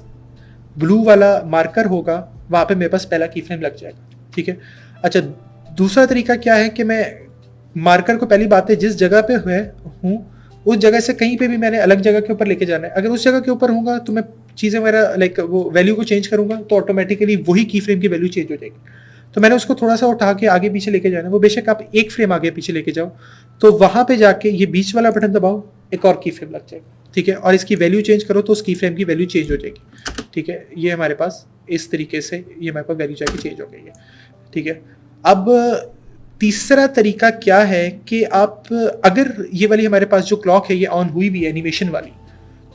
ब्लू वाला मार्कर होगा वहाँ पे मेरे पास पहला की फ्रेम लग जाएगा, ठीक है। अच्छा, दूसरा तरीका क्या है कि मैं मार्कर को पहली बात है जिस जगह पे हूँ उस जगह से कहीं पे भी मैंने अलग जगह के ऊपर लेके जाना है। अगर उस जगह के ऊपर होगा तो मैं चीज़ें मेरा लाइक वो वैल्यू को चेंज करूँगा तो ऑटोमेटिकली वही की फ्रेम की वैल्यू चेंज हो जाएगी। तो मैंने उसको थोड़ा सा उठा के आगे पीछे लेके जाना है, वो बेशक आप एक फ्रेम आगे पीछे लेके जाओ तो वहाँ पे जाके ये बीच वाला बटन दबाओ, एक और की फ्रेम लग जाएगा, ठीक है। और इसकी वैल्यू चेंज करो तो उस की फ्रेम की वैल्यू चेंज हो जाएगी, ठीक है। ये हमारे पास इस तरीके से ये हमारे पास वैल्यू जाके चेंज हो गई है, ठीक है। अब तीसरा तरीका क्या है कि आप अगर ये वाली हमारे पास जो क्लॉक है ये ऑन हुई भी एनिमेशन वाली,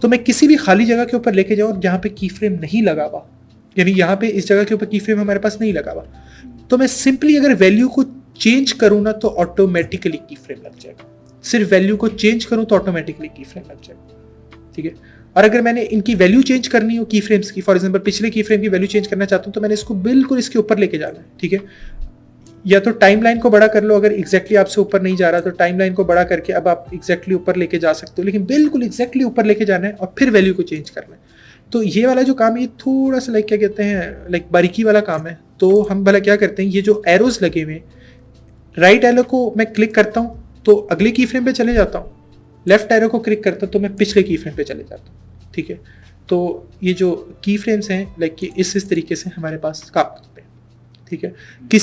तो मैं किसी भी खाली जगह के ऊपर लेके जाऊँ जहाँ पे की फ्रेम नहीं लगा हुआ, यानी यहाँ पे इस जगह के ऊपर की फ्रेम हमारे पास नहीं लगा हुआ, तो मैं सिंपली अगर वैल्यू को चेंज करूँ ना तो ऑटोमेटिकली की फ्रेम लग जाएगा। सिर्फ वैल्यू को चेंज करूँ तो ऑटोमेटिकली की फ्रेम लग जाएगा, ठीक है। और अगर मैंने इनकी वैल्यू चेंज करनी हो की फ्रेम्स की, फॉर एग्जांपल पिछले की फ्रेम की वैल्यू चेंज करना चाहता हूँ तो मैंने इसको बिल्कुल इसके ऊपर लेके जाना है, ठीक है। या तो टाइमलाइन को बड़ा कर लो, अगर एग्जैक्टली आपसे ऊपर नहीं जा रहा तो टाइमलाइन को बड़ा करके अब आप एग्जैक्टली ऊपर लेके जा सकते हो, लेकिन बिल्कुल एग्जैक्टली ऊपर लेके जाना है और फिर वैल्यू को चेंज करना है। तो ये वाला जो काम है ये थोड़ा सा लाइक क्या कहते हैं लाइक बारीकी वाला काम है। तो हम भला क्या करते हैं, ये जो एरोज लगे हुए राइट एरो को मैं क्लिक करता हूँ तो अगले की फ्रेम पे चले जाता हूँ, लेफ्ट एरो को क्लिक करता हूँ तो मैं पिछले की फ्रेम पे चले जाता हूँ, ठीक है। तो ये जो की फ्रेम्स हैं लाइक इस तरीके से हमारे पास काम करते हैं, ठीक है। किसी